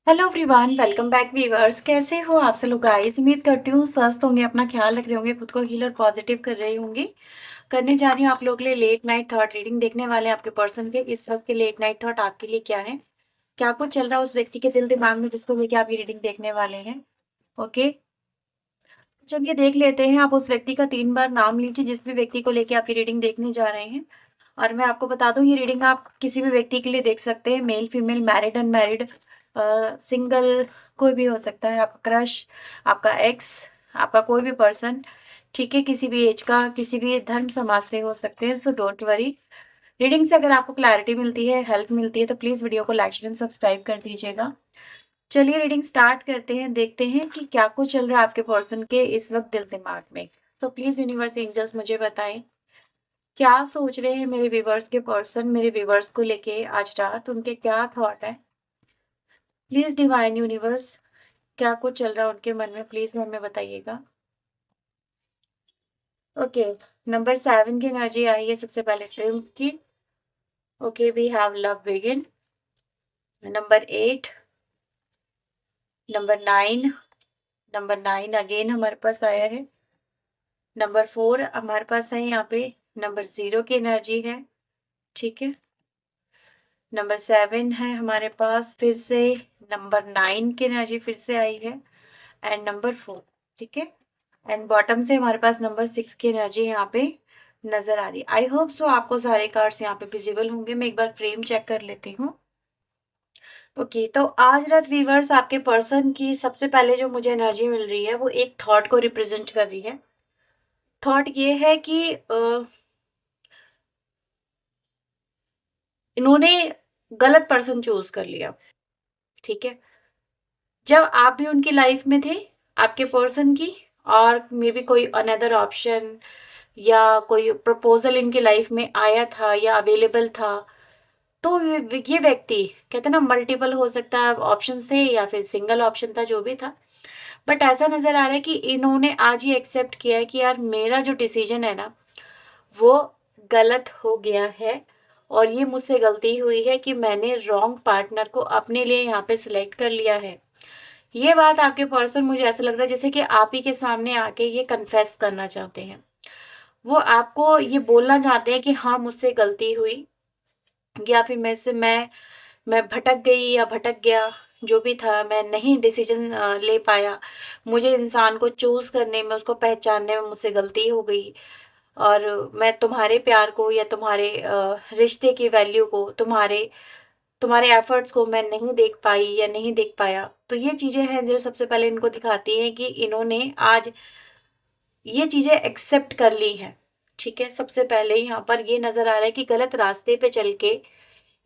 Hello everyone, welcome back viewers. कैसे हो आप सब लोग गाइस? उम्मीद करती हूँ स्वस्थ होंगे, अपना ख्याल रख रहे होंगे, खुद को हील और पॉजिटिव कर रही होंगी। करने जा रही हूँ आप लोग के लिए लेट नाइट थॉट रीडिंग। देखने वाले हैं आपके पर्सन के इस वक्त के लेट नाइट थॉट आपके लिए क्या है, क्या कुछ चल रहा है उस व्यक्ति के दिल दिमाग में जिसको लेके आप ये रीडिंग देखने वाले हैं। ओके, चलिए देख लेते हैं। आप उस व्यक्ति का 3 बार नाम लीजिए जिस भी व्यक्ति को लेके आप ये रीडिंग देखने जा रहे हैं। और मैं आपको बता दूं, ये रीडिंग आप किसी भी व्यक्ति के लिए देख सकते हैं, male female, married unmarried, single, कोई भी हो सकता है। आपका क्रश, आपका एक्स, आपका कोई भी पर्सन, ठीक है, किसी भी एज का, किसी भी धर्म समाज से हो सकते हैं। So don't worry. रीडिंग से अगर आपको क्लैरिटी मिलती है, हेल्प मिलती है, तो प्लीज़ वीडियो को लाइक एंड सब्सक्राइब कर दीजिएगा। चलिए रीडिंग स्टार्ट करते हैं, देखते हैं कि क्या कुछ चल रहा है आपके पर्सन के इस वक्त दिल दिमाग में। सो प्लीज़ यूनिवर्स एंजल्स मुझे बताएं क्या सोच रहे हैं मेरे व्यूवर्स के पर्सन, मेरे व्यूवर्स को लेके आज रात उनके क्या थॉट है। प्लीज डिवाइन यूनिवर्स, क्या कुछ चल रहा है उनके मन में, प्लीज हमें बताइएगा। ओके, नंबर 7 की एनर्जी आई है सबसे पहले ट्रिम की। Okay, we have love begin. Number 8, number 9, number 9 again हमारे पास आया है। नंबर 4 हमारे पास है यहाँ पे। नंबर 0 की एनर्जी है, ठीक है। नंबर 7 है हमारे पास फिर से। नंबर 9 की एनर्जी फिर से आई है। एंड नंबर 4, ठीक है। एंड बॉटम से हमारे पास नंबर 6 की एनर्जी यहाँ पे नजर आ रही है। आई होप सो आपको सारे कार्ड्स यहाँ पे विजिबल होंगे। मैं एक बार फ्रेम चेक कर लेती हूँ। ओके, तो आज रात वीवर्स आपके पर्सन की सबसे पहले जो मुझे एनर्जी मिल रही है वो एक थॉट को रिप्रेजेंट कर रही है। थॉट ये है कि इन्होंने गलत पर्सन चूज कर लिया, ठीक है। जब आप भी उनकी लाइफ में थे, आपके पर्सन की, और मे बी कोई अनदर ऑप्शन या कोई प्रपोजल इनकी लाइफ में आया था या अवेलेबल था, तो ये व्यक्ति कहते हैं ना, मल्टीपल हो सकता है ऑप्शन थे या फिर सिंगल ऑप्शन था, जो भी था। बट ऐसा नजर आ रहा है कि इन्होंने आज ही एक्सेप्ट किया है कि यार मेरा जो डिसीजन है ना, वो गलत हो गया है। और ये मुझसे गलती हुई है कि मैंने रॉन्ग पार्टनर को अपने लिए यहाँ पे सिलेक्ट कर लिया है। ये बात आपके पर्सन, मुझे ऐसा लग रहा है जैसे कि आप ही के सामने आके ये कन्फेस करना चाहते हैं। वो आपको ये बोलना चाहते हैं कि हाँ, मुझसे गलती हुई, या फिर मैं भटक गई या भटक गया, जो भी था, मैं नहीं डिसीजन ले पाया। मुझे इंसान को चूज करने में, उसको पहचानने में मुझसे गलती हो गई। और मैं तुम्हारे प्यार को या तुम्हारे रिश्ते की वैल्यू को, तुम्हारे तुम्हारे एफर्ट्स को मैं नहीं देख पाई या नहीं देख पाया। तो ये चीजें हैं जो सबसे पहले इनको दिखाती हैं कि इन्होंने आज ये चीजें एक्सेप्ट कर ली हैं, ठीक है। सबसे पहले यहाँ पर ये नजर आ रहा है कि गलत रास्ते पे चल के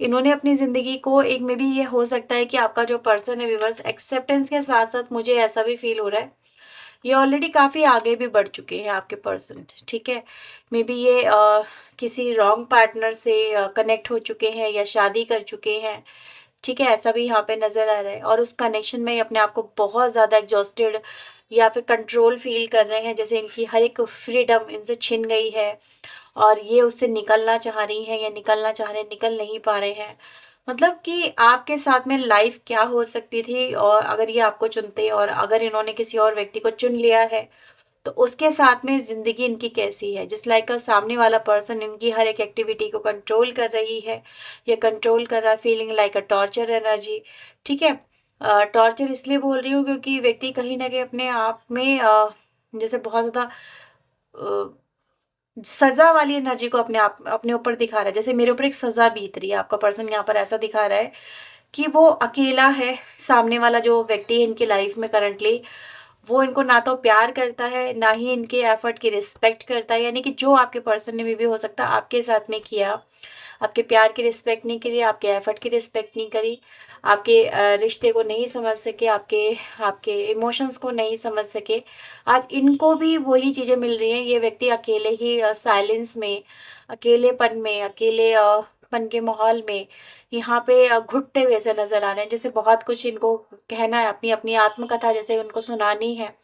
इन्होंने अपनी जिंदगी को, एक में भी ये हो सकता है कि आपका जो पर्सन है व्यूअर्स, एक्सेप्टेंस के साथ साथ मुझे ऐसा भी फील हो रहा है ये ऑलरेडी काफी आगे भी बढ़ चुके हैं आपके पर्सन, ठीक है। मे बी ये किसी रॉन्ग पार्टनर से कनेक्ट हो चुके हैं या शादी कर चुके हैं, ठीक है। ऐसा भी यहाँ पे नजर आ रहा है। और उस कनेक्शन में अपने आप को बहुत ज्यादा एग्जॉस्टेड या फिर कंट्रोल फील कर रहे हैं, जैसे इनकी हर एक फ्रीडम इनसे छिन गई है। और ये उससे निकलना चाह रही हैं या निकलना चाह रहे हैं, निकल नहीं पा रहे हैं। मतलब कि आपके साथ में लाइफ क्या हो सकती थी, और अगर ये आपको चुनते, और अगर इन्होंने किसी और व्यक्ति को चुन लिया है, तो उसके साथ में जिंदगी इनकी कैसी है। जिस लाइक का सामने वाला पर्सन इनकी हर एक एक्टिविटी को कंट्रोल कर रही है, या कंट्रोल कर रहा है, फीलिंग लाइक अ टॉर्चर एनर्जी, ठीक है। टॉर्चर इसलिए बोल रही हूँ क्योंकि व्यक्ति कहीं ना कहीं अपने आप में जैसे बहुत ज्यादा सजा वाली एनर्जी को अपने आप अपने ऊपर दिखा रहा है। जैसे मेरे ऊपर एक सजा बीत रही है, आपका पर्सन यहाँ पर ऐसा दिखा रहा है कि वो अकेला है। सामने वाला जो व्यक्ति है इनकी लाइफ में करंटली, वो इनको ना तो प्यार करता है, ना ही इनके एफर्ट की रिस्पेक्ट करता है। यानी कि जो आपके पर्सन ने भी हो सकता है आपके साथ में किया, आपके प्यार की रिस्पेक्ट नहीं करी, आपके एफर्ट की रिस्पेक्ट नहीं करी, आपके रिश्ते को नहीं समझ सके, आपके आपके इमोशंस को नहीं समझ सके। आज इनको भी वही चीज़ें मिल रही हैं। ये व्यक्ति अकेले ही साइलेंस में, अकेलेपन में, अकेले पन के माहौल में यहाँ पे घुटते हुए से नजर आ रहे हैं। जैसे बहुत कुछ इनको कहना है, अपनी अपनी आत्मकथा जैसे उनको सुनानी है,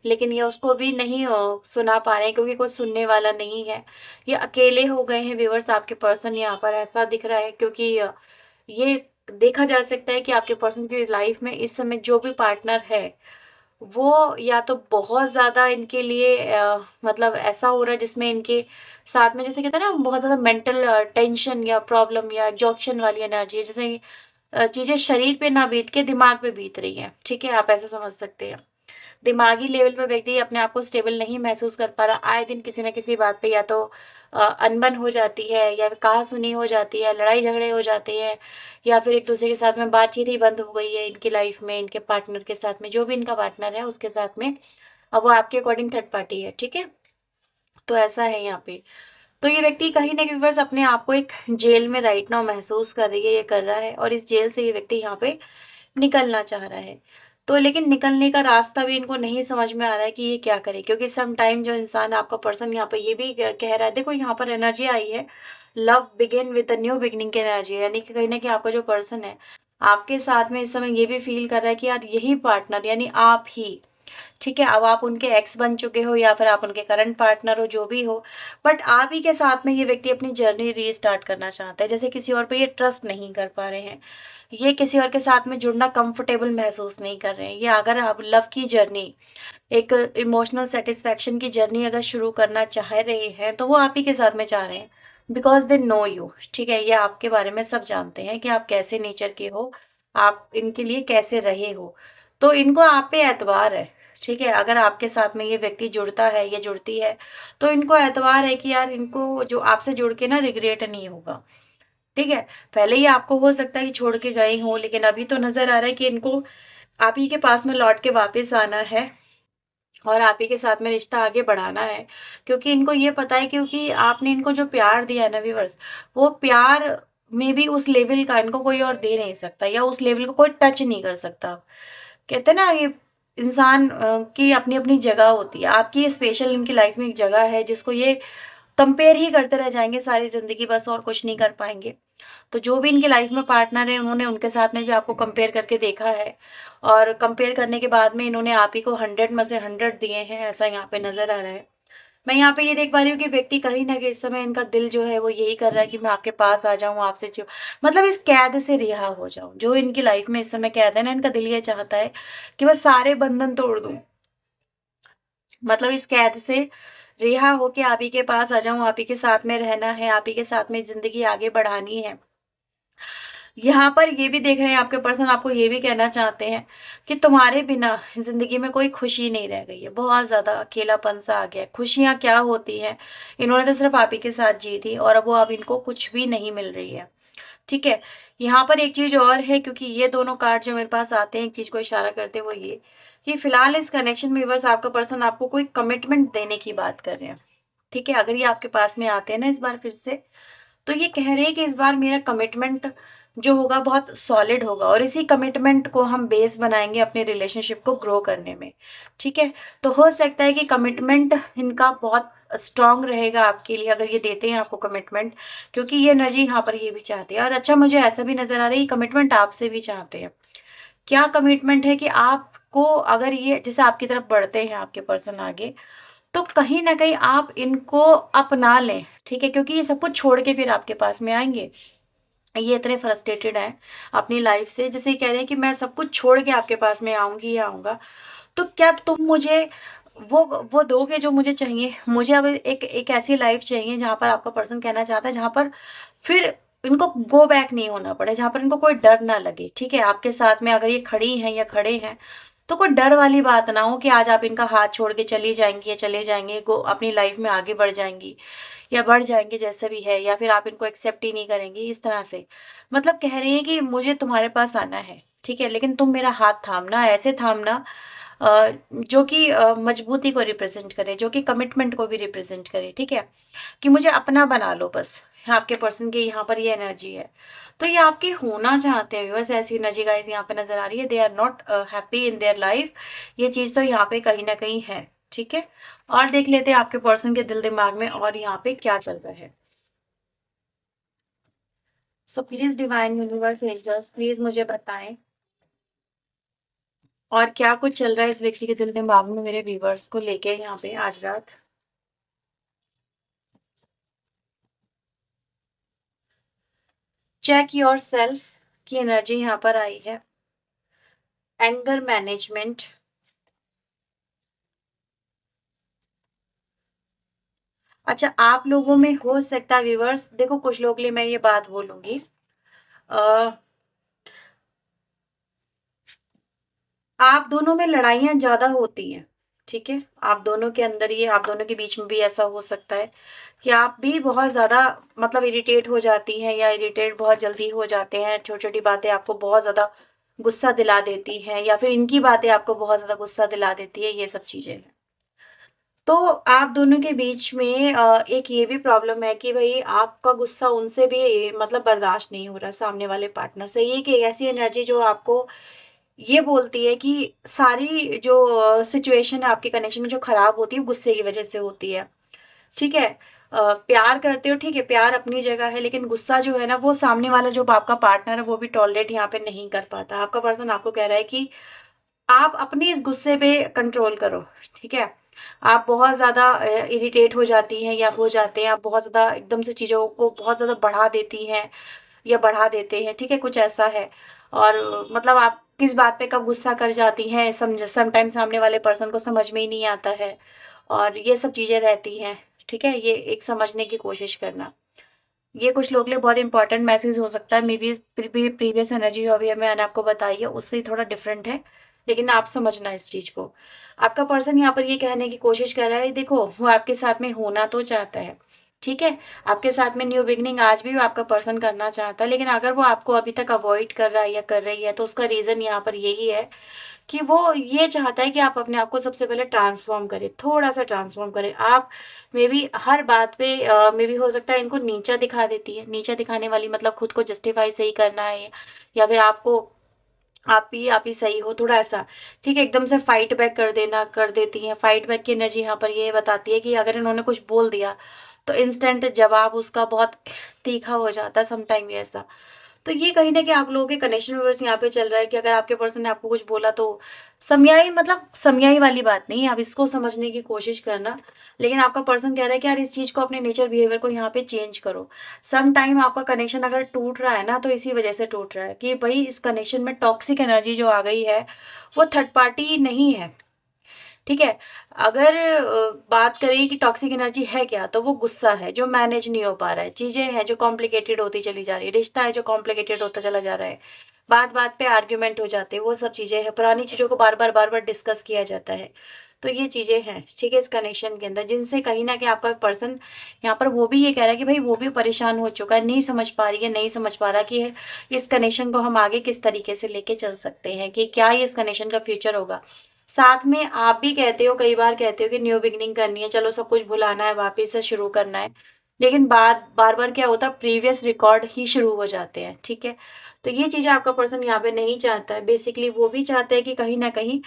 लेकिन ये उसको भी नहीं सुना पा रहे हैं क्योंकि कोई सुनने वाला नहीं है। ये अकेले हो गए हैं व्यूअर्स, आपके पर्सन यहाँ पर ऐसा दिख रहा है। क्योंकि ये देखा जा सकता है कि आपके पर्सन की लाइफ में इस समय जो भी पार्टनर है, वो या तो बहुत ज़्यादा इनके लिए मतलब ऐसा हो रहा है जिसमें इनके साथ में, जैसे कहते हैं ना, बहुत ज़्यादा मेंटल टेंशन या प्रॉब्लम या एग्जॉशन वाली एनर्जी है, जैसे चीज़ें शरीर पे ना बीत के दिमाग पे बीत रही हैं, ठीक है? आप ऐसा समझ सकते हैं। दिमागी लेवल पे व्यक्ति अपने आप को स्टेबल नहीं महसूस कर पा रहा, आए दिन किसी न किसी बात पे या तो अनबन हो जाती है या कहा-सुनी हो जाती है, लड़ाई-झगड़े हो जाते हैं, या फिर एक-दूसरे के साथ में बातचीत ही बंद हो गई है इनकी लाइफ में, इनके पार्टनर के साथ में, जो भी इनका पार्टनर है उसके साथ में। अब वो आपके अकॉर्डिंग थर्ड पार्टी है, ठीक है? तो ऐसा है यहाँ पे। तो ये व्यक्ति कहीं न कहीं बस अपने आप को एक जेल में राइट नाउ महसूस कर रही है, ये कर रहा है, और इस जेल से ये व्यक्ति यहाँ पे निकलना चाह रहा है। तो लेकिन निकलने का रास्ता भी इनको नहीं समझ में आ रहा है कि ये क्या करे, क्योंकि सम टाइम जो इंसान, आपका पर्सन यहाँ पे ये भी कह रहा है, देखो यहाँ पर एनर्जी आई है, love begin with a new beginning की एनर्जी है, यानी कि कहीं न कहीं आपका जो पर्सन है, आपके साथ में इस समय ये भी फ़ील कर रहा है कि यार यही पार्टनर यानी आप ही, ठीक है? अब आप उनके एक्स बन चुके हो या फिर आप उनके करंट पार्टनर हो, जो भी हो, बट आप ही के साथ में ये व्यक्ति अपनी जर्नी रीस्टार्ट करना चाहता है। जैसे किसी और पे ये ट्रस्ट नहीं कर पा रहे हैं। ये किसी और के साथ में जुड़ना कंफर्टेबल महसूस नहीं कर रहे हैं। ये अगर आप लव की जर्नी, एक इमोशनल सैटिस्फैक्शन की जर्नी अगर शुरू करना चाह रहे हैं, तो वो आप ही के साथ में चाह रहे हैं। बिकॉज़ दे नो यू, ठीक है? ये आपके बारे में सब जानते हैं कि आप कैसे नेचर के हो, आप इनके लिए कैसे रहे हो। तो इनको आप पे एतबार है, ठीक है? अगर आपके साथ में ये व्यक्ति जुड़ता है या जुड़ती है, तो इनको एतबार है कि यार इनको जो आपसे जुड़ के ना रिग्रेट नहीं होगा, ठीक है? भले ही आपको हो सकता है कि छोड़ के गए हों, लेकिन अभी तो नज़र आ रहा है कि इनको आप ही के पास में लौट के वापस आना है और आप ही के साथ में रिश्ता आगे बढ़ाना है। क्योंकि इनको ये पता है, क्योंकि आपने इनको जो प्यार दिया है ना व्यूअर्स, वो प्यार में भी उस लेवल का इनको कोई और दे नहीं सकता, या उस लेवल को कोई टच नहीं कर सकता। कहते हैं ना, ये इंसान की अपनी-अपनी जगह होती है। आपकी ये स्पेशल इनकी लाइफ में एक जगह है जिसको ये कंपेयर ही करते रह जाएँगे सारी ज़िंदगी, बस और कुछ नहीं कर पाएँगे। तो जो भी इनकी लाइफ में पार्टनर है, उन्होंने उनके साथ में भी आपको कंपेयर करके देखा है, और कंपेयर करने के बाद में इन्होंने आप ही को 100 में से 100 दिए हैं, ऐसा यहाँ पे नज़र आ रहा है। मैं यहाँ पे ये देख पा रही हूँ कि व्यक्ति कहीं न कहीं इस समय इनका दिल जो है वो यही कर रहा है कि मैं आपके पास आ जाऊँ, आपसे जो मतलब इस कैद से रिहा हो जाऊँ। जो इनकी लाइफ में इस समय कैद है ना, इनका दिल ये चाहता है कि बस सारे बंधन तोड़ दूँ। मतलब इस कैद से रिहा होके आप ही के पास आ जाऊँ, आप ही के साथ में रहना है, आप ही के साथ में ज़िंदगी आगे बढ़ानी है। यहाँ पर ये भी देख रहे हैं आपके पर्सन, आपको ये भी कहना चाहते हैं कि तुम्हारे बिना ज़िंदगी में कोई खुशी नहीं रह गई है। बहुत ज़्यादा अकेलापन-सा आ गया है। खुशियाँ क्या होती हैं? इन्होंने तो सिर्फ़ आप ही के साथ जी थी, और अब वो अब इनको कुछ भी नहीं मिल रही है। ठीक है? यहाँ पर एक चीज़ और है, क्योंकि ये दोनों कार्ड जो मेरे पास आते हैं, एक चीज़ को इशारा करते हैं, वो ये कि फ़िलहाल इस कनेक्शन में व्यूअर्स आपका पर्सन आपको कोई कमिटमेंट देने की बात कर रहे हैं। ठीक है? अगर ये आपके पास में आते हैं ना इस बार फिर से, तो ये कह रहे हैं कि इस बार मेरा कमिटमेंट जो होगा बहुत सॉलिड होगा, और इसी कमिटमेंट को हम बेस बनाएँगे अपने रिलेशनशिप को ग्रो करने में, ठीक है? तो हो सकता है कि कमिटमेंट इनका बहुत स्ट्रॉन्ग रहेगा आपके लिए, अगर ये देते हैं आपको कमिटमेंट, क्योंकि ये एनर्जी यहाँ पर ये भी चाहते हैं, और अच्छा मुझे ऐसा भी नज़र आ रहा है कि कमिटमेंट आपसे भी चाहते हैं। क्या कमिटमेंट है कि आपको, अगर ये जैसे आपकी तरफ बढ़ते हैं आपके पर्सन आगे, तो कहीं न कहीं आप इनको अपना लें, ठीक है? क्योंकि ये सब कुछ छोड़ के फिर आपके पास में आएँगे। ये इतने फ्रस्ट्रेटेड हैं अपनी लाइफ़ से, जैसे ये कह रहे हैं कि मैं सब कुछ छोड़ के आपके पास में आऊँगी ही आऊँगा। तो क्या तुम मुझे वो वो दोगे जो मुझे चाहिए? मुझे अब एक एक ऐसी लाइफ़ चाहिए जहाँ पर आपका पर्सन कहना चाहता है, जहाँ पर फिर इनको गो बैक नहीं होना पड़े, जहाँ पर इनको कोई डर ना लगे, ठीक है? आपके साथ में अगर ये खड़ी हैं या खड़े हैं, तो कोई डर वाली बात ना हो कि आज आप इनका हाथ छोड़ के चली जाएँगी या चले जाएँगे, अपनी लाइफ़ में आगे बढ़ जाएँगी या बढ़ जाएँगे, जैसा भी है, या फिर आप इनको एक्सेप्ट ही नहीं करेंगी, इस तरह से। मतलब कह रही हैं कि मुझे तुम्हारे पास आना है, ठीक है? लेकिन तुम मेरा हाथ थामना, ऐसे थामना जो कि मजबूती को रिप्रेज़ेंट करे, जो कि कमिटमेंट को भी रिप्रेज़ेंट करे, ठीक है? कि मुझे अपना बना लो बस। आपके पर्सन की यहाँ पर ये एनर्जी है। तो ये आपके होना चाहते हैं व्यूअर्स, ऐसी एनर्जी गाइस यहाँ पे नज़र आ रही है। They are not happy in their life. ये चीज़ तो यहाँ पे कहीं न कहीं है, ठीक है? और देख लेते हैं आपके पर्सन के दिल-दिमाग में और यहाँ पे क्या चल रहा है। So please divine universe angels please मुझे बताएँ और क्या कुछ चल रहा है इस व्यक्ति के दिल-दिमाग में मेरे व्यूअर्स को लेके यहाँ पे आज रात। चेक योरसेल्फ, की एनर्जी यहाँ पर आई है। Anger management. अच्छा, आप लोगों में हो सकता है व्यूअर्स, देखो कुछ लोगों के लिए मैं ये बात बोलूँगी, अ, आप दोनों में लड़ाइयाँ ज़्यादा होती हैं, ठीक है? आप दोनों के बीच में भी ऐसा हो सकता है कि आप भी बहुत ज़्यादा मतलब इरिटेट हो जाती हैं या इरिटेट बहुत जल्दी हो जाते हैं, छोटी-छोटी बातें आपको बहुत ज़्यादा गुस्सा दिला देती हैं या फिर इनकी बातें आपको बहुत ज़्यादा गुस्सा दिला देती है, ये सब चीज़ें हैं। तो आप दोनों के बीच में एक ये भी प्रॉब्लम है कि भई आपका गुस्सा उनसे भी मतलब बर्दाश्त नहीं हो रहा, सामने वाले पार्टनर से। ये एक ऐसी एनर्जी जो आपको ये बोलती है कि सारी जो सिचुएशन है आपके कनेक्शन में जो खराब होती है, गुस्से की वज़ह से होती है, ठीक है? प्यार करते हो, ठीक है, प्यार अपनी जगह है, लेकिन गुस्सा जो है ना, वो सामने वाला जो आपका पार्टनर है, वो भी टॉलरेट यहाँ पे नहीं कर पाता। आपका पर्सन आपको कह रहा है कि आप अपने इस गुस्से पे कंट्रोल करो, ठीक है? आप बहुत ज़्यादा इरिटेट हो जाती हैं या हो जाते हैं, आप बहुत ज़्यादा एकदम से चीज़ों को बहुत ज़्यादा बढ़ा देती हैं या बढ़ा देते हैं, ठीक है? कुछ ऐसा है। और मतलब आप किस बात पे कब गुस्सा कर जाती हैं, समटाइम्स सामने वाले पर्सन को समझ में ही नहीं आता है और ये सब चीज़ें रहती हैं, ठीक है? ये एक समझने की कोशिश करना। ये कुछ लोगों के लिए बहुत इंपॉर्टेंट मैसेज हो सकता है, मे बी प्रीवियस एनर्जी जो अभी मैंने आपको बताई है उससे थोड़ा डिफरेंट है, लेकिन आप समझना इस चीज़ को। आपका पर्सन यहाँ पर ये कहने की कोशिश कर रहा है, देखो वो आपके साथ में होना तो चाहता है, ठीक है? आपके साथ में न्यू बिगिनिंग आज भी आपका पर्सन करना चाहता है, लेकिन अगर वो आपको अभी तक अवॉइड कर रहा है या कर रही है, तो उसका रीज़न यहाँ पर यही है कि वो ये चाहता है कि आप अपने आप को सबसे पहले ट्रांसफ़ॉर्म करें, थोड़ा-सा ट्रांसफ़ॉर्म करें। आप मेबी हर बात पे मेबी हो सकता है इनको नीचा दिखा देती है। नीचा दिखाने वाली मतलब खुद को जस्टिफ़ाई सही करना है या फिर आपको आप ही सही हो, थोड़ा ऐसा, ठीक है? एकदम से फाइट बैक कर देती हैं। फाइट बैक की एनर्जी यहाँ पर ये बताती है कि अगर इन्होंने कुछ बोल दिया, तो इंस्टेंट जवाब उसका बहुत तीखा हो जाता है, सम टाइम ये ऐसा। तो ये कहीं न कहीं आप लोगों के कनेक्शन में बस यहाँ पे चल रहा है कि अगर आपके पर्सन ने आपको कुछ बोला तो समझाई, मतलब समझाई वाली बात नहीं है, आप इसको समझने की कोशिश करना। लेकिन आपका पर्सन कह रहा है कि यार इस चीज़ को अपने नेचर बिहेवियर को यहाँ पे चेंज करो। सम टाइम आपका कनेक्शन अगर टूट रहा है ना, तो इसी वजह से टूट रहा है कि भई इस कनेक्शन में टॉक्सिक एनर्जी जो आ गई है, वो थर्ड पार्टी नहीं है। ठीक है? अगर बात करें कि टॉक्सिक एनर्जी है क्या? तो वो गुस्सा है, जो मैनेज नहीं हो पा रहा है, चीज़ें हैं जो कॉम्प्लिकेटेड होती चली जा रही है, रिश्ता है जो कॉम्प्लिकेटेड होता चला जा रहा है, बात-बात पे आर्ग्यूमेंट हो जाते हैं, वो सब चीज़ें हैं, पुरानी चीज़ों को बार-बार डिस्कस किया जाता है। तो ये चीज़ें हैं, ठीक है, इस कनेक्शन के अंदर, जिनसे कहीं न कहीं आपका पर्सन यहाँ पर वो भी ये कह रहा है कि भई वो भी परेशान हो चुका है, नहीं समझ पा रही है, नहीं समझ पा रहा कि इस कनेक्शन को हम आगे किस तरीके से लेके चल सकते हैं, कि क्या ये इस कनेक्शन का फ्यूचर होगा। साथ में आप भी कहते हो, कई बार कहते हो कि न्यू बिगिनिंग करनी है, चलो सब कुछ भुलाना है, वापस से शुरू करना है। लेकिन बार-बार क्या होता है, प्रीवियस रिकॉर्ड ही शुरू हो जाते हैं, ठीक है? तो ये चीज़ें आपका पर्सन यहाँ पे नहीं चाहता है। बेसिकली वो भी चाहता है कि कहीं न कहीं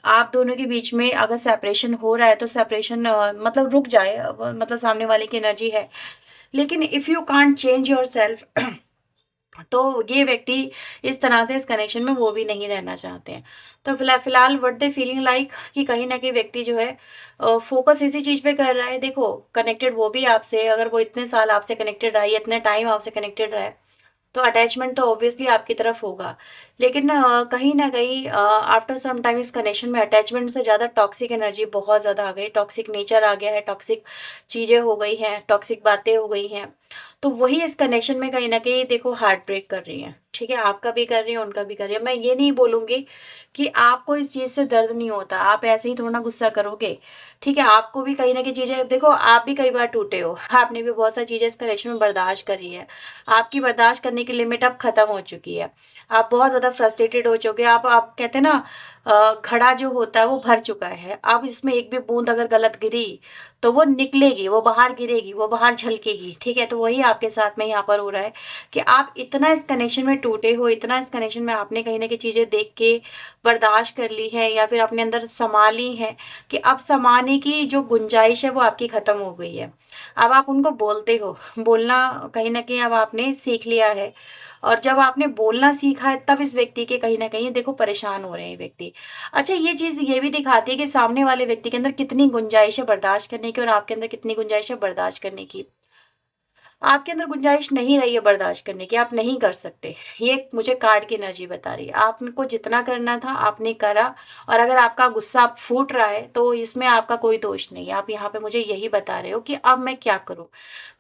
आप दोनों के बीच में अगर सेपरेशन हो रहा है तो सेपरेशन मतलब रुक जाए, मतलब सामने वाले की एनर्जी है। लेकिन if you can't change yourself तो ये व्यक्ति इस तरह से इस कनेक्शन में वो भी नहीं रहना चाहते हैं। तो फिलहाल व्हाट दे फीलिंग लाइक कि कहीं न कहीं व्यक्ति जो है फ़ोकस इसी चीज़ पे कर रहा है। देखो, कनेक्टेड वो भी आपसे है, अगर वो इतने साल आपसे कनेक्टेड रहा है, या इतने टाइम आपसे कनेक्टेड रहा है, तो अटैचमेंट तो ऑब्वियसली आपकी तरफ होगा। लेकिन कहीं न कहीं आफ्टर सम टाइम इस कनेक्शन में अटैचमेंट से ज़्यादा टॉक्सिक एनर्जी बहुत ज़्यादा आ गई, टॉक्सिक नेचर आ गया है, टॉक्सिक चीज़ें हो गई हैं, टॉक्सिक बातें हो गई हैं। तो वही इस कनेक्शन में कहीं न कहीं देखो हार्ट ब्रेक कर रही हैं, ठीक है? आपका भी कर रही है, उनका भी कर रही है। मैं ये नहीं बोलूँगी कि आपको इस चीज़ से दर्द नहीं होता, आप ऐसे ही थोड़ा ना गुस्सा करोगे, ठीक है? आपको भी कहीं न कहीं चीज़ें देखो, आप भी कई बार टूटे हो, आपने भी बहुत सारी चीज़ें इस कनेक्शन में बर्दाश्त करी है। आपकी बर्दाश्त करने की लिमिट अब खत्म हो चुकी है। आप बहुत ज़्यादा फ्रस्ट्रेटेड हो चुके हैं, आप कहते हैं ना, घड़ा जो होता है वो भर चुका है। अब इसमें एक भी बूँद अगर गलत गिरी, तो वो निकलेगी, वो बाहर गिरेगी, वो बाहर झलकेगी, ठीक है? तो वही आपके साथ में यहाँ पर हो रहा है कि आप इतना इस कनेक्शन में टूटे हो, इतना इस कनेक्शन में आपने कहीं न कहीं चीज़ें देख के बर्दाश्त कर ली है या फिर अपने अंदर सँभाल ली हैं, कि अब सँभालने की जो गुंजाइश है वो आपकी ख़त्म हो गई है। अब आप उनको बोलते हो, बोलना कहीं न कहीं अब आपने सीख लिया है, और जब आपने बोलना सीखा है तब इस व्यक्ति के कहीं न कहीं देखो परेशान हो रहे हैं व्यक्ति। अच्छा, ये चीज़ ये भी दिखाती है कि सामने वाले व्यक्ति के अंदर कितनी गुंजाइश है बर्दाश्त करने की और आपके अंदर कितनी गुंजाइश है बर्दाश्त करने की। आपके अंदर गुंजाइश नहीं रही है बर्दाश्त करने की, आप नहीं कर सकते। ये मुझे कार्ड की एनर्जी बता रही है। आपको जितना करना था आपने करा, और अगर आपका गुस्सा अब फूट रहा है तो इसमें आपका कोई दोष नहीं है। आप यहाँ पे मुझे यही बता रहे हो कि अब मैं क्या करूँ?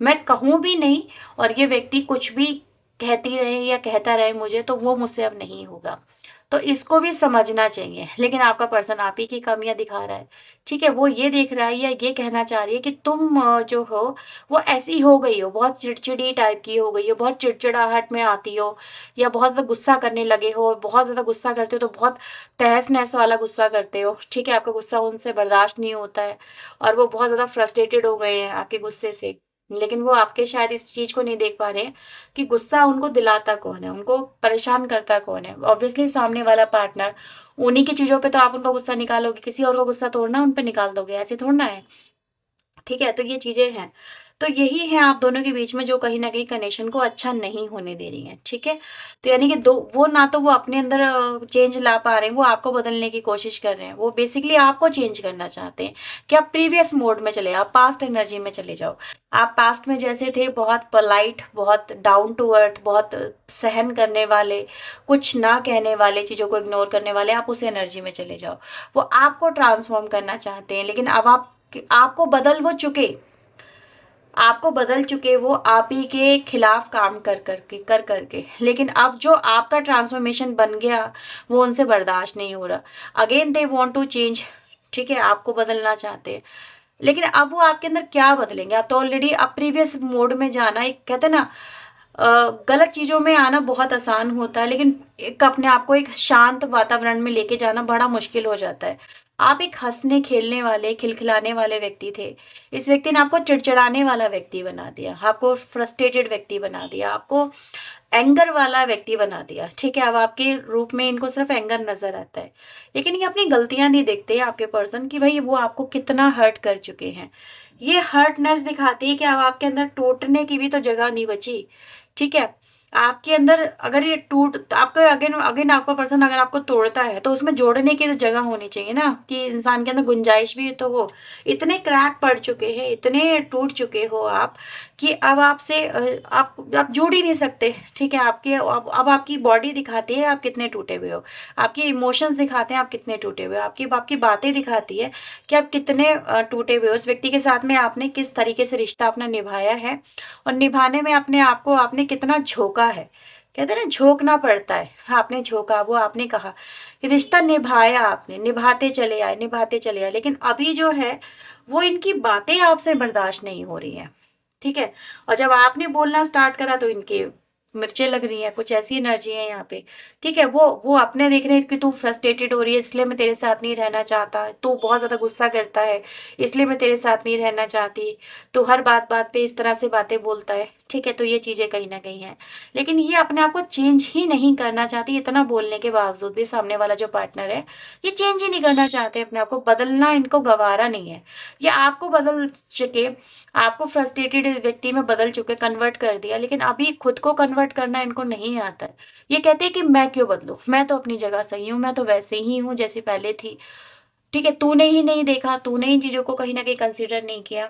मैं कहूँ भी नहीं, और ये व्यक्ति कुछ भी कहती रहे या कहता रहे मुझे, तो वो मुझसे अब नहीं होगा। तो इसको भी समझना चाहिए। लेकिन आपका पर्सन आप ही की कमियाँ दिखा रहा है, ठीक है? वो ये देख रहा है या ये कहना चाह रही है कि तुम जो हो वो ऐसी हो गई हो, बहुत चिड़चिड़ी टाइप की हो गई हो, बहुत चिड़चिड़ाहट में आती हो, या बहुत ज़्यादा गुस्सा करने लगे हो। बहुत ज़्यादा गुस्सा करते हो तो बहुत तहस-नहस वाला गुस्सा करते हो, ठीक है? आपका गुस्सा उनसे बर्दाश्त नहीं होता है, और वो बहुत ज़्यादा फ्रस्ट्रेटेड हो गए हैं आपके गुस्से से। लेकिन वो आपके शायद इस चीज़ को नहीं देख पा रहे हैं कि गुस्सा उनको दिलाता कौन है, उनको परेशान करता कौन है। ऑब्वियसली सामने वाला पार्टनर। उन्हीं की चीज़ों पे तो आप उनका गुस्सा निकालोगे, किसी और का गुस्सा थोड़ी ना उन पे निकाल दोगे, ऐसे थोड़ी ना है। ठीक है? तो ये चीज़ें हैं। तो यही है आप दोनों के बीच में जो कहीं न कहीं कनेक्शन को अच्छा नहीं होने दे रही हैं, ठीक है? तो यानी कि दो वो ना तो वो अपने अंदर चेंज ला पा रहे हैं, वो आपको बदलने की कोशिश कर रहे हैं। वो बेसिकली आपको चेंज करना चाहते हैं कि आप प्रीवियस मोड में चले आओ, पास्ट एनर्जी में चले जाओ। आप पास्ट में जैसे थे, बहुत पोलाइट, बहुत डाउन टू अर्थ, बहुत सहन करने वाले, कुछ ना कहने वाले, चीज़ों को इग्नोर करने वाले, आप उस एनर्जी में चले जाओ। वो आपको ट्रांसफ़ॉर्म करना चाहते हैं, लेकिन अब आपको बदल वो चुके। आपको बदल चुके वो आप ही के खिलाफ काम कर करके। लेकिन अब जो आपका ट्रांसफॉर्मेशन बन गया, वो उनसे बर्दाश्त नहीं हो रहा। Again they want to change, ठीक है? आपको बदलना चाहते हैं। लेकिन अब वो आपके अंदर क्या बदलेंगे? आप तो ऑलरेडी अब प्रीवियस मोड में जाना, एक कहते हैं ना, गलत चीज़ों में आना बहुत आसान होता है, लेकिन एक अपने आप को एक शांत वातावरण में लेके जाना बड़ा मुश्किल हो जाता है। आप एक हँसने खेलने वाले, खिलखिलाने वाले व्यक्ति थे। इस व्यक्ति ने आपको चिड़चिड़ाने वाला व्यक्ति बना दिया, आपको फ्रस्ट्रेटेड व्यक्ति बना दिया, आपको एंगर वाला व्यक्ति बना दिया, ठीक है? अब आपके रूप में इनको सिर्फ़ एंगर नज़र आता है। लेकिन ये अपनी गलतियाँ नहीं देखते आपके पर्सन कि भई वो आपको कितना हर्ट कर चुके हैं। ये हर्टनेस दिखाती है कि अब आपके अंदर टूटने की भी तो जगह नहीं बची, ठीक है? आपके अंदर अगर ये टूट आपका अगेन अगेन आपका पर्सन अगर आपको तोड़ता है, तो उसमें जोड़ने की तो जगह होनी चाहिए ना, कि इंसान के अंदर गुंजाइश भी तो हो। इतने क्रैक पड़ चुके हैं, इतने टूट चुके हो आप, कि अब आपसे आप जुड़ ही नहीं सकते, ठीक है? आपके अब आपकी बॉडी दिखाती है आप कितने टूटे हुए हो। आपके इमोशंस दिखाते हैं आप कितने टूटे हुए हो। आपकी आपकी बातें दिखाती है कि आप कितने टूटे हुए हो। उस व्यक्ति के साथ में आपने किस तरीके से रिश्ता अपना निभाया है, और निभाने में अपने आप को आपने कितना झोंका है। कहते हैं ना, झोंकना पड़ता है। हाँ, आपने झोंका, वो आपने कहा। रिश्ता निभाया आपने, निभाते चले आए, लेकिन अभी जो है, वो इनकी बातें आपसे बर्दाश्त नहीं हो रही हैं, ठीक है? और जब आपने बोलना स्टार्ट करा तो इनके मिर्चें लग रही हैं, कुछ ऐसी एनर्जी है यहाँ पे, ठीक है? वो अपने देख रहे हैं कि तू फ्रस्ट्रेटेड हो रही है, इसलिए मैं तेरे साथ नहीं रहना चाहता। तू बहुत ज़्यादा गुस्सा करता है, इसलिए मैं तेरे साथ नहीं रहना चाहती। तू हर बात-बात पे इस तरह से बातें बोलता है, ठीक है? तो ये चीज़ें कहीं न कहीं हैं। लेकिन ये अपने आप को चेंज ही नहीं करना चाहती, इतना बोलने के बावजूद भी सामने वाला जो पार्टनर है, ये चेंज ही नहीं करना चाहते अपने आप को, बदलना इनको गवारा नहीं है। ये आपको बदल चुके, आपको फ्रस्ट्रेटेड व्यक्ति में बदल चुके, कन्वर्ट कर दिया, लेकिन अभी खुद को कन्वर्ट करना इनको नहीं आता है। ये कहते हैं कि मैं क्यों बदलूँ? मैं तो अपनी जगह सही हूँ, मैं तो वैसे ही हूँ जैसी पहले थी। ठीक है, तूने ही नहीं देखा, तूने इन चीज़ों को कहीं न कहीं कंसीडर नहीं किया।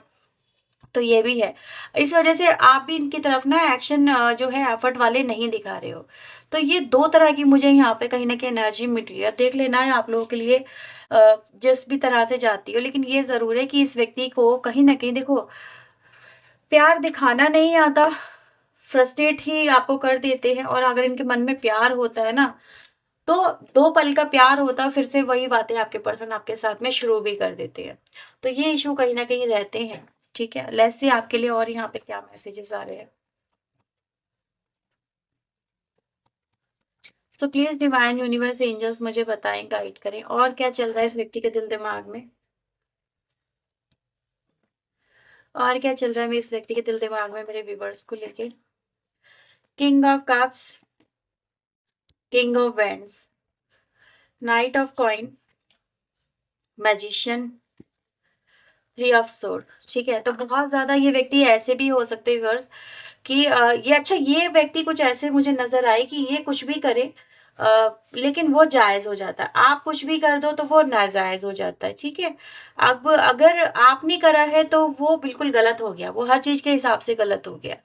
तो ये भी है। इस वज़ह से आप भी इनकी तरफ ना एक्शन जो है एफर्ट वाले नहीं दिखा रहे हो। तो ये 2 तरह की मुझे यहाँ पे कहीं न कहीं एनर्जी मिल रही है। देख लेना है आप लोगों के लिए जिस भी तरह से जाती हो, लेकिन ये ज़रूर है कि इस व्यक्ति को कहीं न कहीं देखो, प्यार दिखाना नहीं आता, फ्रस्ट्रेट ही आपको कर देते हैं, और अगर इनके मन में प्यार होता है ना, तो 2 पल का प्यार होता है, फिर से वही बातें आपके पर्सन आपके साथ में शुरू भी कर देते हैं। तो ये इश्यू कहीं न कहीं रहते हैं, ठीक है? लेट्स सी आपके लिए और यहाँ पे क्या मैसेजेस आ रहे हैं। तो प्लीज़ डिवाइन यूनिवर्स एंजल्स मुझे बताएँ, गाइड करें, और क्या चल रहा है इस व्यक्ति के दिल-दिमाग में? और क्या चल रहा है इस व्यक्ति के दिल-दिमाग में मेरे व्यूअर्स को लेके? King of cups, king of wands, night of coin, magician, three of sword, ठीक है? तो बहुत ज़्यादा ये व्यक्ति ऐसे भी हो सकते हैं व्यूअर्स कि ये अच्छा, ये व्यक्ति कुछ ऐसे मुझे नज़र आए कि ये कुछ भी करे, लेकिन वो जायज़ हो जाता है। आप कुछ भी कर दो तो वो नाजायज़ हो जाता है, ठीक है? अब अगर आपने करा है तो वो बिल्कुल गलत हो गया, वो हर चीज़ के हिसाब से गलत हो गया।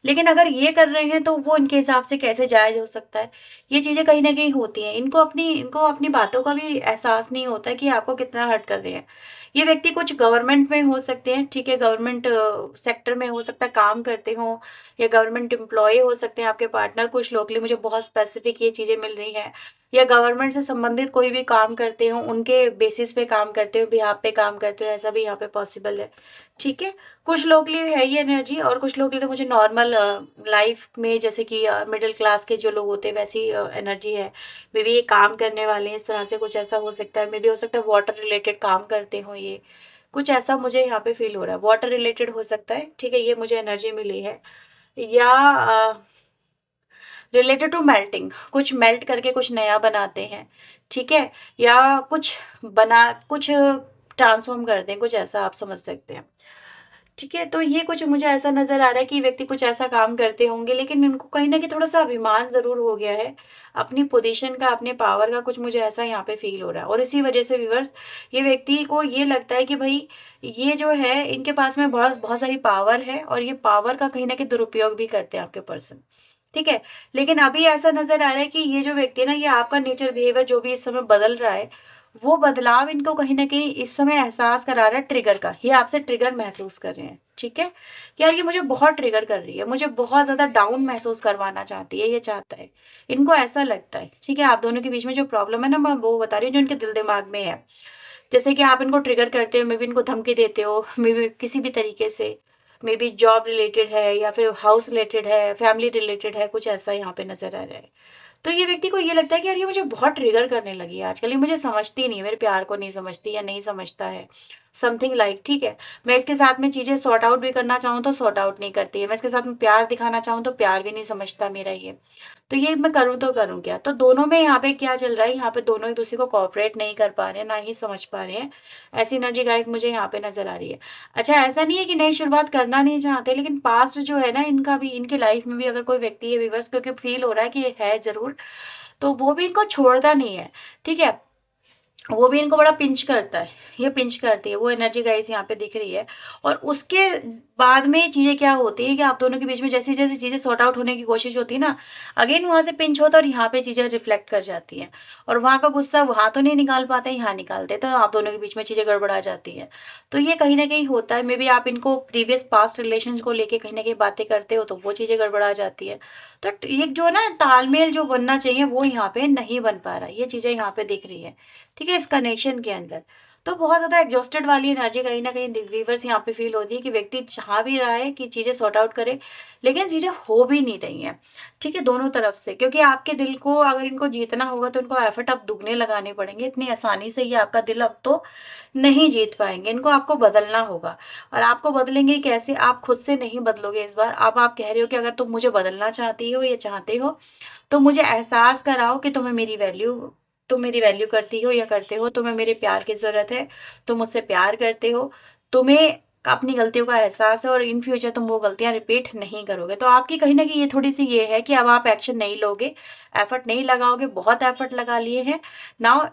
लेकिन अगर ये कर रहे हैं तो वो इनके हिसाब से कैसे जायज़ हो सकता है? ये चीज़ें कहीं न कहीं होती हैं। इनको अपनी बातों का भी एहसास नहीं होता है कि आपको कितना हर्ट कर रहे हैं। ये व्यक्ति कुछ गवर्नमेंट में हो सकते हैं, ठीक है? गवर्नमेंट सेक्टर में हो सकता है काम करते हों, या गवर्नमेंट एम्प्लॉयी हो सकते हैं आपके पार्टनर। कुछ लोग के लिए मुझे बहुत स्पेसिफिक ये चीज़ें मिल रही हैं, या गवर्नमेंट से संबंधित कोई भी काम करते हो, उनके बेसिस पे काम करते हो, बिहाफ़ पे काम करते हो, ऐसा भी यहाँ पे पॉसिबल है, ठीक है? कुछ लोगों के लिए है ये एनर्जी, और कुछ लोगों के लिए तो मुझे नॉर्मल लाइफ़ में जैसे कि मिडल क्लास के जो लोग होते हैं वैसी एनर्जी है। मे बी ये काम करने वाले हैं, इस तरह से कुछ ऐसा हो सकता है। मे बी हो सकता है वाटर रिलेटेड काम करते हों ये, कुछ ऐसा मुझे यहाँ पे फ़ील हो रहा है। वाटर रिलेटेड हो सकता है, ठीक है? ये मुझे एनर्जी मिली है। या रिलेटेड टू मेल्टिंग, कुछ मेल्ट करके कुछ नया बनाते हैं, ठीक है? या कुछ ट्रांसफ़ॉर्म करते हैं, कुछ ऐसा आप समझ सकते हैं, ठीक है? तो ये कुछ मुझे ऐसा नज़र आ रहा है कि व्यक्ति कुछ ऐसा काम करते होंगे, लेकिन उनको कहीं न कहीं थोड़ा-सा अभिमान ज़रूर हो गया है, अपनी पोज़ीशन का, अपने पावर का, कुछ मुझे ऐसा यहाँ पे फ़ील हो रहा है। और इसी वज़ह से व्यूअर्स, ये व्यक्ति को ये लगता है कि भई ये जो है इनके पास में बहुत बहुत सारी पावर है, और ये पावर का कहीं न कहीं दुरुपयोग भी करते हैं आपके पर्सन। ठीक है? लेकिन अभी ऐसा नज़र आ रहा है कि ये जो व्यक्ति है ना, ये आपका नेचर बिहेवियर जो भी इस समय बदल रहा है, वो बदलाव इनको कहीं न कहीं इस समय एहसास करा रहा है ट्रिगर का। ये आपसे ट्रिगर महसूस कर रहे हैं, ठीक है? कि यार ये मुझे बहुत ट्रिगर कर रही है, मुझे बहुत ज़्यादा डाउन महसूस करवाना चाहती है, ये चाहता है। इनको ऐसा लगता है, ठीक है? आप दोनों के बीच में जो प्रॉब्लम है ना, मैं वो बता रही हूँ जो इनके दिल-दिमाग में है। जैसे कि आप इनको ट्रिगर करते हो, मे बी इनको धमकी देते हो, मे बी किसी भी तरीके से, मे बी जॉब रिलेटेड है या फिर हाउस रिलेटेड है, फैमिली रिलेटेड है, कुछ ऐसा यहाँ पे नज़र आ रहा है। तो ये व्यक्ति को ये लगता है कि यार ये मुझे बहुत ट्रिगर करने लगी है आजकल, ये मुझे समझती नहीं है, मेरे प्यार को नहीं समझती या नहीं समझता है, समथिंग लाइक, ठीक है? मैं इसके साथ में चीज़ें सॉर्ट आउट भी करना चाहूँ तो सॉर्ट आउट नहीं करती है, मैं इसके साथ में प्यार दिखाना चाहूँ तो प्यार भी नहीं समझता मेरा ये। तो ये मैं करूँ तो करूँ क्या? तो दोनों में यहाँ पे क्या चल रहा है, यहाँ पे दोनों एक-दूसरे को कोऑपरेट नहीं कर पा रहे हैं, ना ही समझ पा रहे हैं। ऐसी एनर्जी गाइज़ मुझे यहाँ पे नज़र आ रही है। अच्छा, ऐसा नहीं है कि नई शुरुआत करना नहीं चाहते, लेकिन पास्ट जो है ना इनका भी, इनकी लाइफ़ में भी अगर कोई व्यक्ति है व्यूअर्स, क्योंकि फ़ील हो रहा है कि ये है ज़रूर, तो वो भी इनको छोड़ता नहीं है, ठीक है? वो भी इनको बड़ा पिंच करता है, ये पिंच करती है, वो एनर्जी गाइस यहाँ पे दिख रही है। और उसके बाद में चीज़ें क्या होती है कि आप दोनों के बीच में जैसी-जैसी चीज़ें सॉर्ट आउट होने की कोशिश होती है ना, अगेन वहाँ से पिंच होता है और यहाँ पे चीज़ें रिफ्लेक्ट कर जाती हैं। और वहाँ का गुस्सा वहाँ तो नहीं निकाल पाते, यहाँ निकालते हैं, तो आप दोनों के बीच में चीज़ें गड़बड़ा जाती हैं। तो ये कहीं न कहीं होता है, मेबी आप इनको प्रीवियस पास्ट रिलेशंस को लेके कहीं न कहीं बातें करते हो, तो वो चीज़ें गड़बड़ा जाती हैं। तो ये जो है ना तालमेल जो बनना चाहिए, वो यहाँ पे नहीं बन पा रहा है, ये चीज़ें यहाँ पे दिख रही हैं। ठीक है? इस कनेक्शन के अंदर। तो बहुत ज़्यादा एग्ज़ॉस्टेड वाली एनर्जी कहीं न कहीं व्यूअर्स यहाँ पे फ़ील होती है कि व्यक्ति चाह भी रहा है कि चीज़ें सॉर्ट आउट करे, लेकिन चीज़ें हो भी नहीं रही हैं, ठीक है? दोनों तरफ से, क्योंकि आपके दिल को अगर इनको जीतना होगा तो इनको एफ़र्ट अब दुगने लगाने पड़ेंगे। इतनी आसानी से ये आपका दिल अब तो नहीं जीत पाएँगे, इनको आपको बदलना होगा। और आपको बदलेंगे कैसे? आप खुद से नहीं बदलोगे इस बार। अब आप कह रहे हो कि अगर तुम मुझे बदलना चाहती हो या चाहते हो, तो मुझे एहसास कराओ कि तुम मेरी वैल्यू करती हो या करते हो, तुम्हें मेरे प्यार की ज़रूरत है, तुम मुझसे प्यार करते हो, तुम्हें अपनी गलतियों का एहसास है और इन फ्यूचर तुम वो गलतियाँ रिपीट नहीं करोगे। तो आपकी कहीं न कहीं ये थोड़ी-सी ये है कि अब आप एक्शन नहीं लोगे, एफर्ट नहीं लगाओगे, बहुत एफर्ट लगा लिए हैं। नाउ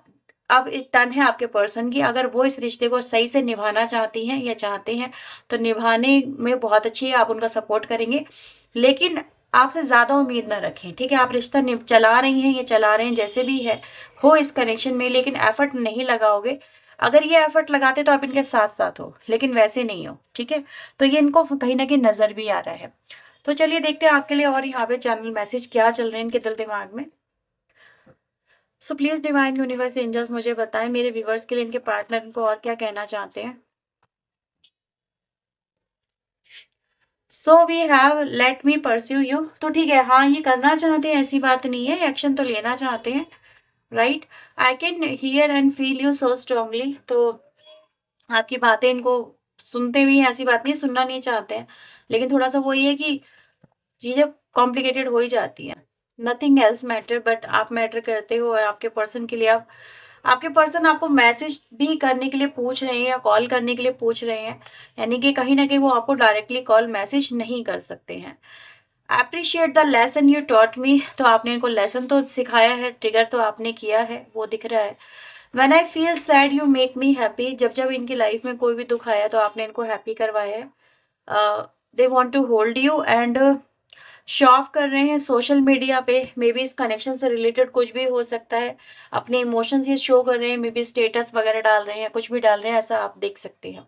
अब टर्न है आपके पर्सन की, अगर वो इस रिश्ते को सही से निभाना चाहती हैं या चाहते हैं, तो निभाने में बहुत अच्छी है, आप उनका सपोर्ट करेंगे। लेकिन आपसे ज़्यादा उम्मीद ना रखें, ठीक है? आप रिश्ता चला रही हैं या चला रहे हैं, जैसे भी है, हो इस कनेक्शन में, लेकिन एफर्ट नहीं लगाओगे। अगर ये एफर्ट लगाते तो आप इनके साथ-साथ हो, लेकिन वैसे नहीं हो, ठीक है? तो ये इनको कहीं न कहीं नज़र भी आ रहा है। तो चलिए देखते हैं आपके लिए और यहाँ पे चैनल मैसेज क्या चल रहे हैं इनके दिल-दिमाग में। So please divine universe angels मुझे बताएँ मेरे व्यूअर्स के लिए इनके पार्टनर इनको और क्या कहना चाहते हैं? So we have let me pursue you, तो ठीक है, हाँ, ये करना चाहते हैं, ऐसी बात नहीं है, एक्शन तो लेना चाहते हैं, right? I can hear and feel you so strongly, तो आपकी बातें इनको सुनते भी हैं, ऐसी बात नहीं है, सुनना नहीं चाहते हैं, लेकिन थोड़ा-सा वो ये है कि चीज़ें कॉम्प्लिकेटेड हो ही जाती हैं। नथिंग एल्स मैटर, बट आप मैटर करते हो, और आपके पर्सन के लिए आपके पर्सन आपको मैसेज भी करने के लिए पूछ रहे हैं या कॉल करने के लिए पूछ रहे हैं, यानी कि कहीं न कहीं वो आपको डायरेक्टली कॉल मैसेज नहीं कर सकते हैं। Appreciate the lesson you taught me, तो आपने इनको लेसन तो सिखाया है, ट्रिगर तो आपने किया है, वो दिख रहा है। When I feel sad you make me happy, जब जब इनकी लाइफ में कोई भी दुख आया तो आपने इनको हैप्पी करवाया है। They want to hold you and show off कर रहे हैं सोशल मीडिया पे, मे बी इस कनेक्शन से रिलेटेड कुछ भी हो सकता है। अपने इमोशंस ये शो कर रहे हैं, मे बी स्टेटस वगैरह डाल रहे हैं, कुछ भी डाल रहे हैं, ऐसा आप देख सकते हैं।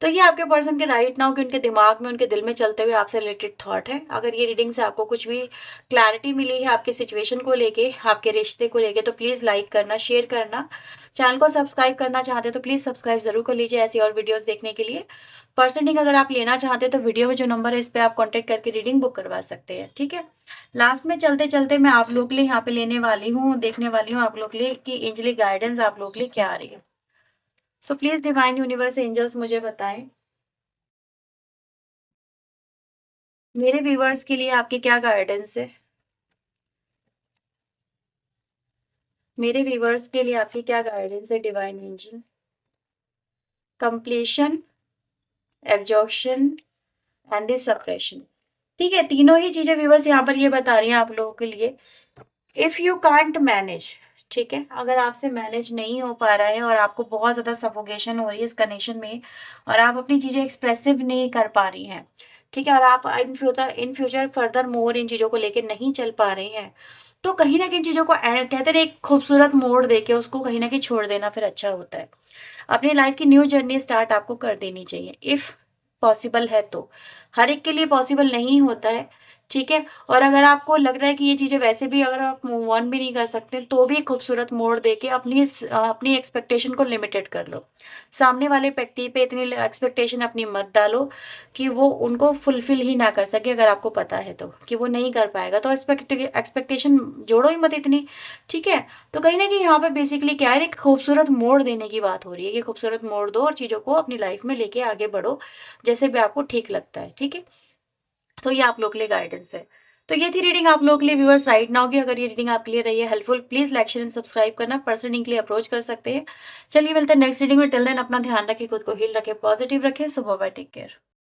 तो ये आपके पर्सन के राइट नाउ के उनके दिमाग में, उनके दिल में चलते हुए आपसे रिलेटेड थॉट है। अगर ये रीडिंग से आपको कुछ भी क्लैरिटी मिली है आपकी सिचुएशन को लेके, आपके रिश्ते को लेके, तो प्लीज़ लाइक करना, शेयर करना। चैनल को सब्सक्राइब करना चाहते हो तो प्लीज़ सब्सक्राइब ज़रूर कर लीजिए ऐसी और वीडियोज़ देखने के लिए। पर्सन रीडिंग अगर आप लेना चाहते हैं तो वीडियो में जो नंबर है इस पर आप कॉन्टैक्ट करके रीडिंग बुक करवा सकते हैं, ठीक है। लास्ट में चलते चलते मैं आप लोग के लिए यहाँ पे लेने वाली हूँ, देखने वाली हूँ आप लोग के लिए कि एंजलिक गाइडेंस आप लोग के लिए क्या आ रही है। So please divine universe angels मुझे बताएं मेरे व्यूअर्स के लिए आपकी क्या गाइडेंस है। मेरे व्यूअर्स के लिए आपकी क्या गाइडेंस है divine angel. Completion, absorption and the suppression, ठीक है। तीनों ही चीजें व्यूअर्स यहाँ पर ये बता रही हैं आप लोगों के लिए। इफ यू कांट मैनेज, ठीक है, अगर आपसे मैनेज नहीं हो पा रहा है और आपको बहुत ज्यादा सफोकेशन हो रही है इस कनेक्शन में और आप अपनी चीजें एक्सप्रेसिव नहीं कर पा रही हैं, ठीक है, और आप इन फ्यूचर फर्दर मोर इन चीजों को लेकर नहीं चल पा रही हैं, तो कहीं ना कहीं चीजों को कहते हैं एक खूबसूरत मोड़ देके उसको कहीं ना कहीं छोड़ देना फिर अच्छा होता है। अपनी लाइफ की न्यू जर्नी स्टार्ट आपको कर देनी चाहिए इफ पॉसिबल है तो। हर एक के लिए पॉसिबल नहीं होता है, ठीक है। और अगर आपको लग रहा है कि ये चीज़ें वैसे भी अगर आप मूव ऑन भी नहीं कर सकते तो भी खूबसूरत मोड़ देके अपनी एक्सपेक्टेशन को लिमिटेड कर लो। सामने वाले व्यक्ति पे इतनी एक्सपेक्टेशन अपनी मत डालो कि वो उनको फुलफिल ही ना कर सके, अगर आपको पता है तो कि वो नहीं कर पाएगा तो एक्सपेक्टेशन जोड़ो ही मत इतनी, ठीक है। तो कहीं ना कहीं यहाँ पे बेसिकली क्या है, एक खूबसूरत मोड़ देने की बात हो रही है कि खूबसूरत मोड़ दो और चीज़ों को अपनी लाइफ में लेके आगे बढ़ो जैसे भी आपको ठीक लगता है, ठीक है। तो ये आप लोग के लिए गाइडेंस है। तो ये थी रीडिंग आप लोग के लिए व्यूअर्स राइट नाउ की। अगर ये रीडिंग आपके लिए रही है helpful, please like share and subscribe करना, पर्सन के लिए अप्रोच कर सकते हैं। चलिए मिलते हैं नेक्स्ट रीडिंग में, टिल देन अपना ध्यान रखें, खुद को हील रखें, पॉजिटिव रखें। सो बाय, टेक केयर।